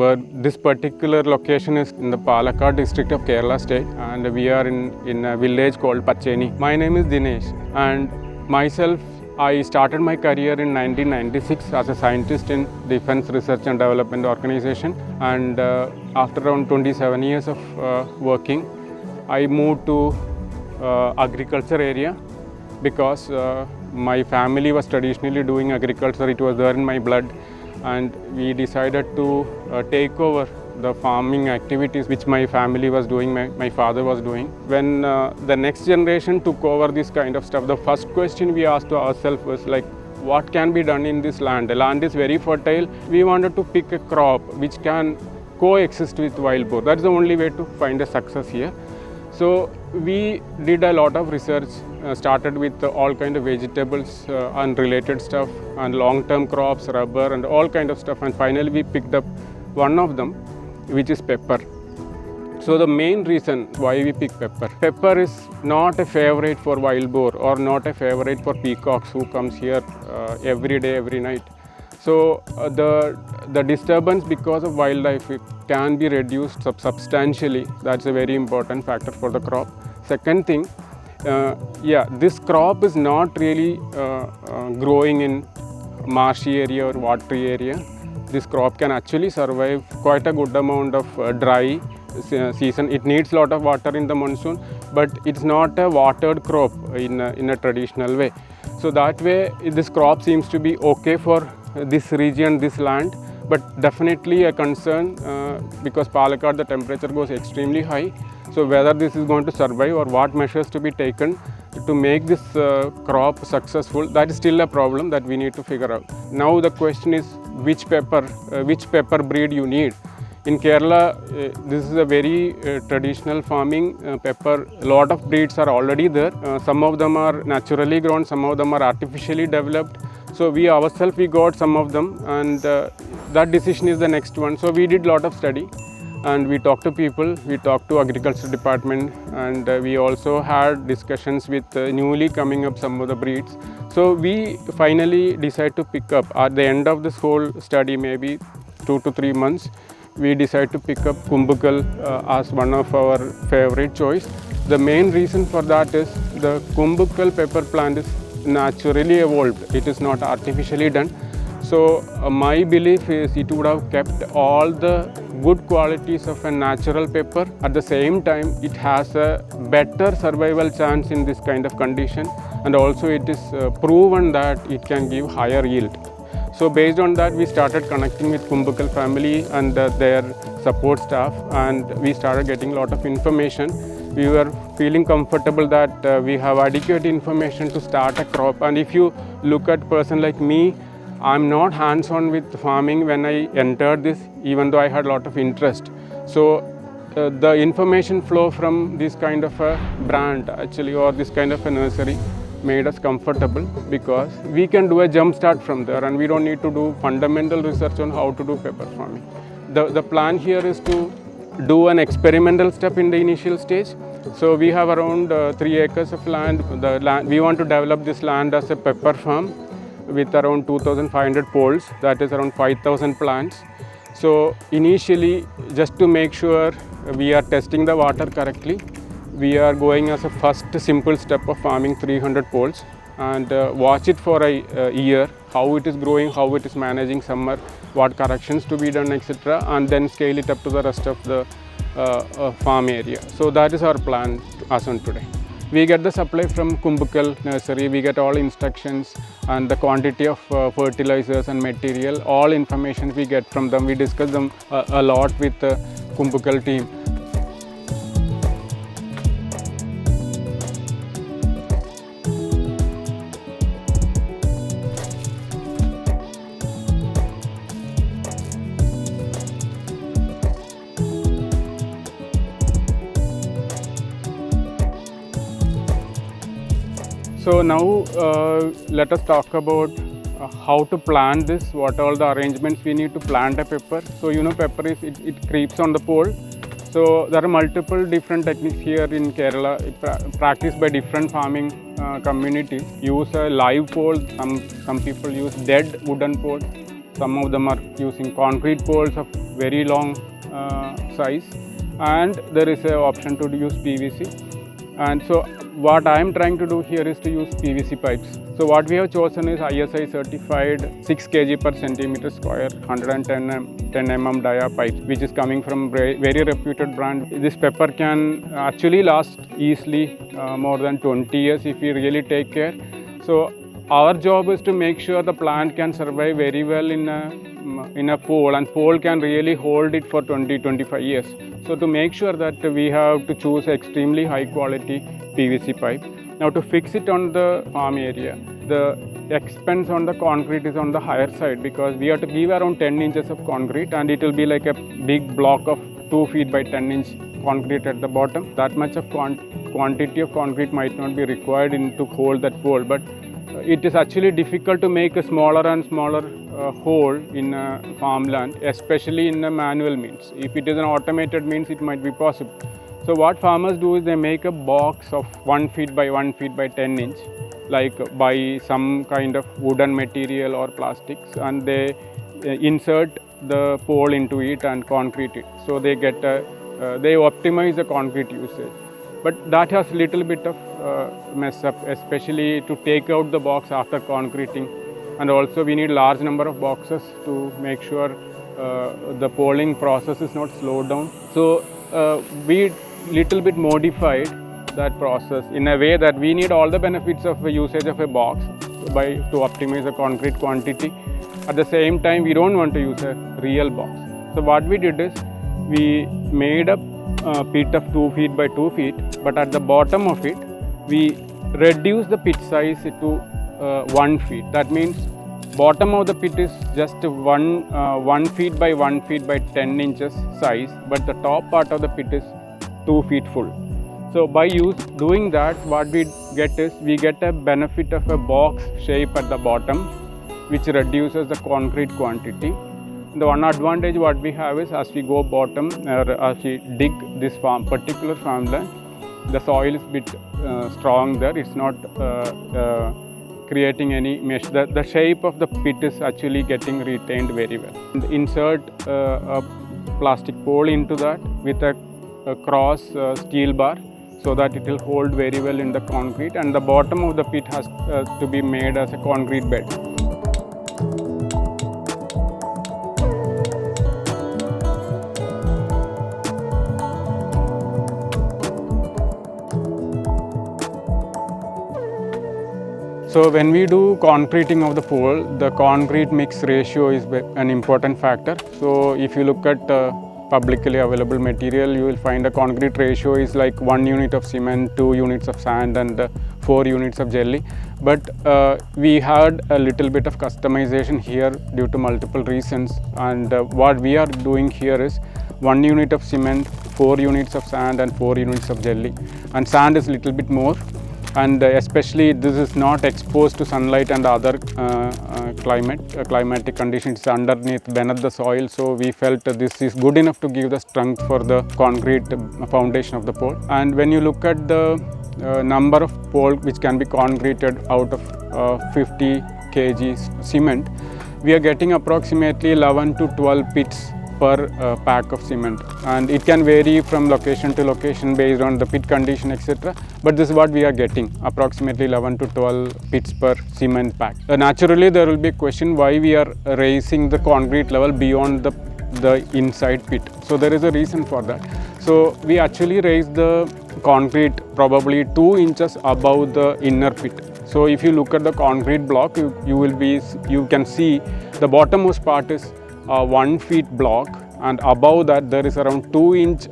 where this particular location is in the Palakkad district of Kerala state, and we are in a village called Pacheni. My name is Dinesh, and myself, I started my career in 1996 as a scientist in Defense Research and Development Organization, and after around 27 years of working, I moved to agriculture area because my family was traditionally doing agriculture. It was there in my blood, and we decided to take over the farming activities which my family was doing, my father was doing. When the next generation took over this kind of stuff, the first question we asked to ourselves was like, what can be done in this land? The land is very fertile. We wanted to pick a crop which can coexist with wild boar. That's the only way to find a success here. So we did a lot of research, started with all kind of vegetables and related stuff, and long-term crops, rubber and all kind of stuff, and finally we picked up one of them, which is pepper. So the main reason why we pick pepper. Pepper is not a favorite for wild boar or not a favorite for peacocks who comes here every day, every night. So the disturbance because of wildlife can be reduced substantially. That's a very important factor for the crop. Second thing, this crop is not really growing in marshy area or watery area. This crop can actually survive quite a good amount of dry season. It needs a lot of water in the monsoon, but it's not a watered crop in a traditional way. So that way, this crop seems to be okay for this region, this land, but definitely a concern because Palakkad, the temperature goes extremely high. So whether this is going to survive or what measures to be taken to make this crop successful, that is still a problem that we need to figure out. Now the question is which pepper breed you need. In Kerala, this is a very traditional farming pepper. A lot of breeds are already there. Some of them are naturally grown, some of them are artificially developed. So we ourselves, we got some of them, and that decision is the next one. So we did a lot of study, and we talked to people, we talked to agriculture department, and we also had discussions with newly coming up some of the breeds. So we finally decided to pick up, at the end of this whole study, maybe 2 to 3 months, we decided to pick up Kumbukkal as one of our favorite choice. The main reason for that is the Kumbukkal pepper plant is naturally evolved. It is not artificially done. So my belief is it would have kept all the good qualities of a natural pepper. At the same time, it has a better survival chance in this kind of condition, and also it is proven that it can give higher yield. So based on that, we started connecting with Kumbukkal family and their support staff, and we started getting a lot of information. We were feeling comfortable that we have adequate information to start a crop. And if you look at a person like me, I'm not hands-on with farming when I entered this, even though I had a lot of interest. So the information flow from this kind of a brand actually, or this kind of a nursery, made us comfortable because we can do a jump start from there, and we don't need to do fundamental research on how to do pepper farming. The plan here is to do an experimental step in the initial stage. So we have around 3 acres of land. We want to develop this land as a pepper farm with around 2,500 poles, that is around 5,000 plants. So initially, just to make sure we are testing the water correctly, we are going as a first simple step of farming 300 poles and watch it for a year, how it is growing, how it is managing summer, what corrections to be done, etc., and then scale it up to the rest of the farm area. So that is our plan as on today. We get the supply from Kumbukkal nursery, we get all instructions and the quantity of fertilizers and material, all information we get from them. We discuss them a lot with the Kumbukkal team. So now let us talk about how to plant this, what all the arrangements we need to plant a pepper. So you know pepper is, it creeps on the pole. So there are multiple different techniques here in Kerala, practiced by different farming communities. Use a live pole, some people use dead wooden pole. Some of them are using concrete poles of very long size, and there is an option to use PVC. And so what I am trying to do here is to use PVC pipes. So what we have chosen is ISI certified 6 kg per centimeter square 110 mm dia pipe, which is coming from very reputed brand. This pepper can actually last easily more than 20 years if we really take care. So our job is to make sure the plant can survive very well in a pole, and pole can really hold it for 20-25 years. So to make sure that we have to choose extremely high quality PVC pipe. Now to fix it on the farm area, the expense on the concrete is on the higher side, because we have to give around 10 inches of concrete, and it will be like a big block of 2 feet by 10 inch concrete at the bottom. That much of quantity of concrete might not be required to hold that pole, but it is actually difficult to make a smaller and smaller hole in a farmland, especially in a manual means. If it is an automated means, it might be possible. So what farmers do is they make a box of 1 feet by 1 feet by 10 inch, like by some kind of wooden material or plastics, and they insert the pole into it and concrete it. So they get they optimize the concrete usage. But that has little bit of mess up, especially to take out the box after concreting, and also we need large number of boxes to make sure the poling process is not slowed down. So we little bit modified that process in a way that we need all the benefits of the usage of a box to optimize the concrete quantity. At the same time, we don't want to use a real box. So what we did is we made a pit of 2 feet by 2 feet, but at the bottom of it we reduce the pit size to 1 feet. That means bottom of the pit is just 1 feet by 1 feet by 10 inches size, but the top part of the pit is 2 feet full. So by doing that, what we get is we get a benefit of a box shape at the bottom, which reduces the concrete quantity. The one advantage what we have is, as we go bottom, as we dig this particular farmland, the soil is bit strong there. It's not creating any mesh. The shape of the pit is actually getting retained very well. And insert a plastic pole into that with a cross steel bar, so that it will hold very well in the concrete, and the bottom of the pit has to be made as a concrete bed. So when we do concreting of the pole, the concrete mix ratio is an important factor. So if you look at publicly available material, you will find the concrete ratio is like 1 unit of cement, 2 units of sand, and 4 units of jelly. But we had a little bit of customization here due to multiple reasons, and what we are doing here is 1 unit of cement, 4 units of sand, and 4 units of jelly. And sand is little bit more, and especially this is not exposed to sunlight and other climatic conditions. It's underneath beneath the soil, so we felt this is good enough to give the strength for the concrete foundation of the pole. And when you look at the number of pole which can be concreted out of 50 kg cement, we are getting approximately 11 to 12 pits per pack of cement, and it can vary from location to location based on the pit condition, etc. But this is what we are getting, approximately 11 to 12 pits per cement pack. Naturally, there will be a question why we are raising the concrete level beyond the inside pit. So there is a reason for that. So we actually raise the concrete probably 2 inches above the inner pit. So if you look at the concrete block, you can see the bottommost part is 1 feet block, and above that there is around 2 inch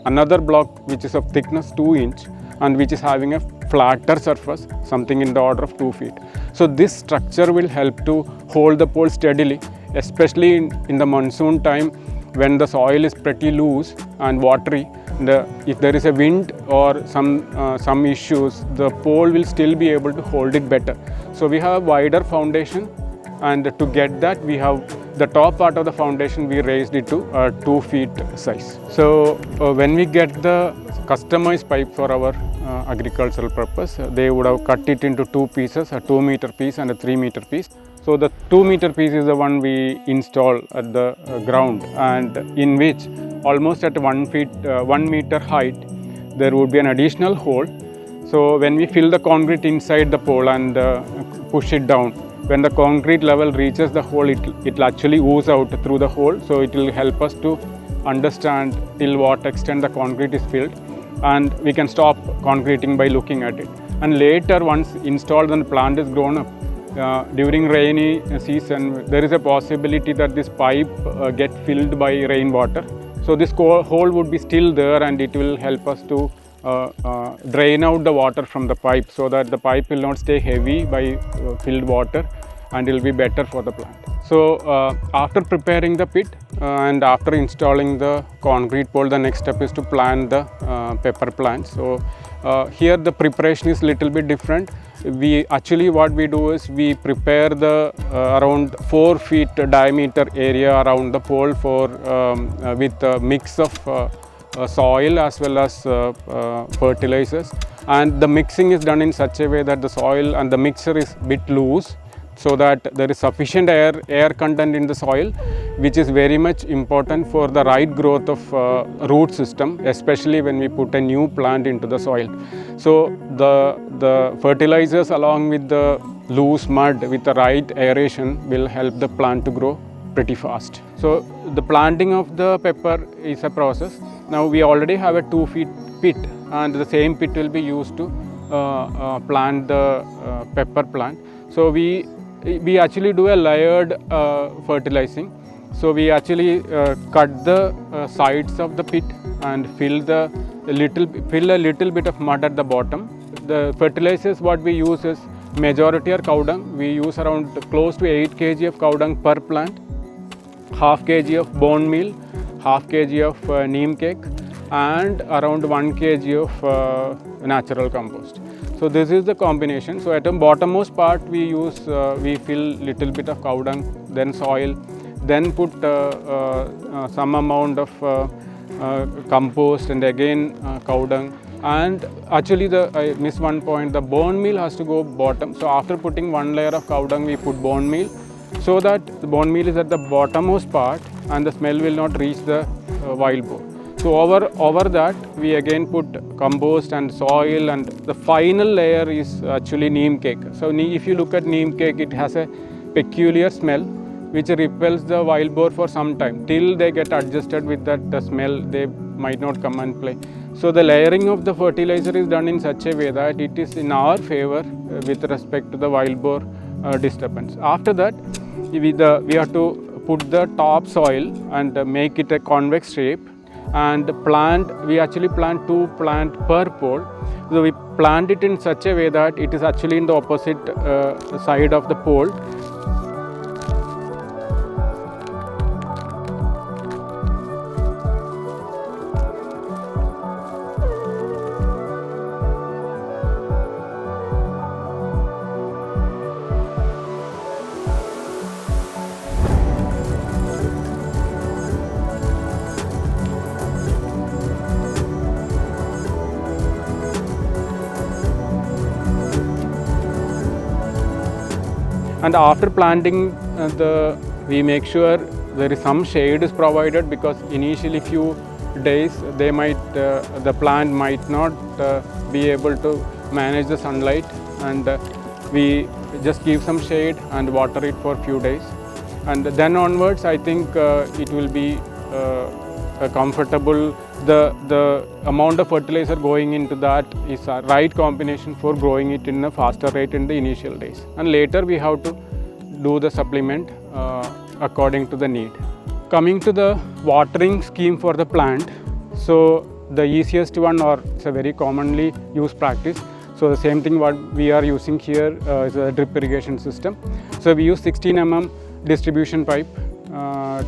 another block which is of thickness 2 inch and which is having a flatter surface, something in the order of 2 feet. So this structure will help to hold the pole steadily, especially in the monsoon time when the soil is pretty loose and watery. If there is a wind or some issues, the pole will still be able to hold it better. So we have a wider foundation, and to get that we have the top part of the foundation we raised it to 2 feet size. So when we get the customized pipe for our agricultural purpose, they would have cut it into 2 pieces, a 2 meter piece and a 3 meter piece. So the 2-meter piece is the one we install at the ground, and in which almost at 1 meter height there would be an additional hole. So when we fill the concrete inside the pole and push it down, when the concrete level reaches the hole, it will actually ooze out through the hole. So it will help us to understand till what extent the concrete is filled, and we can stop concreting by looking at it. And later, once installed and the plant is grown up, during rainy season, there is a possibility that this pipe get filled by rainwater. So this hole would be still there, and it will help us to drain out the water from the pipe, so that the pipe will not stay heavy by filled water, and it will be better for the plant. So after preparing the pit and after installing the concrete pole, the next step is to plant the pepper plants. So here the preparation is little bit different. We actually, what we do is we prepare the around 4 feet diameter area around the pole for with a mix of soil as well as fertilizers, and the mixing is done in such a way that the soil and the mixture is bit loose, so that there is sufficient air content in the soil, which is very much important for the right growth of root system, especially when we put a new plant into the soil. So the fertilizers along with the loose mud with the right aeration will help the plant to grow pretty fast. So the planting of the pepper is a process. Now we already have a 2 feet pit, and the same pit will be used to plant the pepper plant. So we actually do a layered fertilizing. So we actually cut the sides of the pit and fill a little bit of mud at the bottom. The fertilizers what we use is majority are cow dung. We use around close to 8 kg of cow dung per plant, half kg of bone meal, half kg of neem cake, and around 1 kg of natural compost. So this is the combination. So at the bottommost part we fill little bit of cow dung, then soil, then put some amount of compost, and again cow dung. And actually I missed one point, the bone meal has to go bottom. So after putting one layer of cow dung, we put bone meal, so that the bone meal is at the bottommost part and the smell will not reach the wild boar. So over that we again put compost and soil, and the final layer is actually neem cake. So if you look at neem cake, it has a peculiar smell which repels the wild boar for some time. Till they get adjusted with that smell, they might not come and play. So the layering of the fertilizer is done in such a way that it is in our favor with respect to the wild boar disturbance. After that, we have to put the top soil and make it a convex shape, and we actually plant 2 plants per pole. So we plant it in such a way that it is actually in the opposite side of the pole. And after planting, we make sure there is some shade is provided, because initially few days the plant might not be able to manage the sunlight, and we just give some shade and water it for few days, and then onwards I think it will be comfortable. The amount of fertilizer going into that is a right combination for growing it in a faster rate in the initial days, and later we have to do the supplement according to the need. Coming to the watering scheme for the plant, so the easiest one, or it's a very commonly used practice, so the same thing what we are using here is a drip irrigation system. So we use 16 mm distribution pipe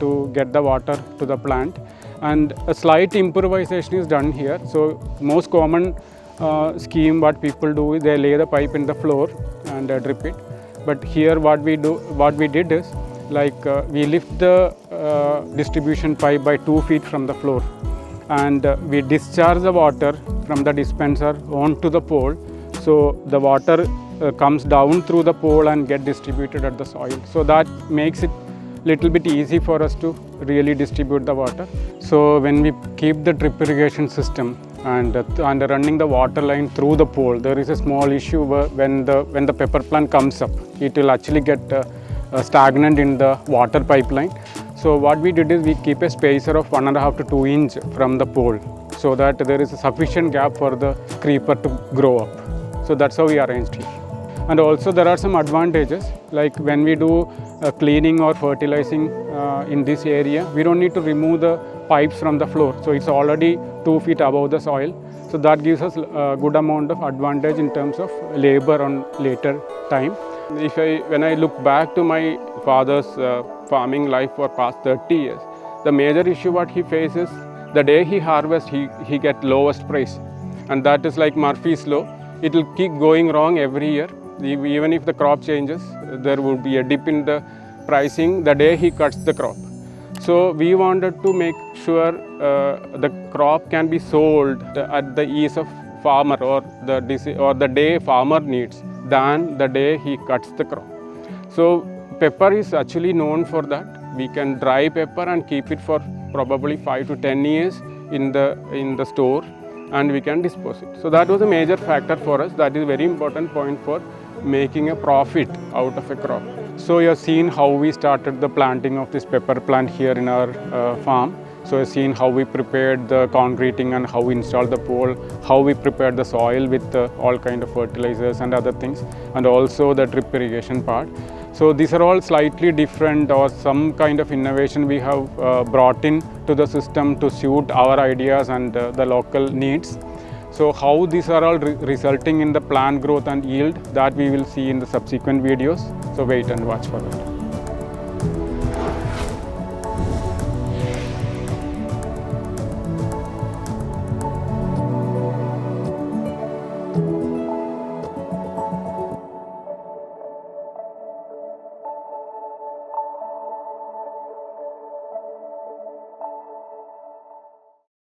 to get the water to the plant, and a slight improvisation is done here. So most common scheme what people do is they lay the pipe in the floor and drip it, but here what we did is like we lift the distribution pipe by 2 feet from the floor, and we discharge the water from the dispenser onto the pole. So the water comes down through the pole and get distributed at the soil. So that makes it little bit easy for us to really distribute the water. So when we keep the drip irrigation system and running the water line through the pole, there is a small issue when the pepper plant comes up, it will actually get stagnant in the water pipeline. So what we did is we keep a spacer of 1.5 to 2 inch from the pole, so that there is a sufficient gap for the creeper to grow up. So that's how we arranged it. And also there are some advantages, like when we do cleaning or fertilizing in this area, we don't need to remove the pipes from the floor. So it's already 2 feet above the soil. So that gives us a good amount of advantage in terms of labor on later time. When I look back to my father's farming life for past 30 years, the major issue what he faces, the day he harvests, he get lowest price. And that is like Murphy's law. It will keep going wrong every year. Even if the crop changes, there will be a dip in the pricing the day he cuts the crop. So we wanted to make sure the crop can be sold at the ease of farmer or the day farmer needs than the day he cuts the crop. So pepper is actually known for that. We can dry pepper and keep it for probably 5 to 10 years in the store, and we can dispose it. So that was a major factor for us. That is a very important point for making a profit out of a crop. So you have seen how we started the planting of this pepper plant here in our farm. So you have seen how we prepared the concreting and how we installed the pole, how we prepared the soil with all kind of fertilizers and other things, and also the drip irrigation part. So these are all slightly different or some kind of innovation we have brought in to the system to suit our ideas and the local needs. So how these are all resulting in the plant growth and yield, that we will see in the subsequent videos. So wait and watch for that.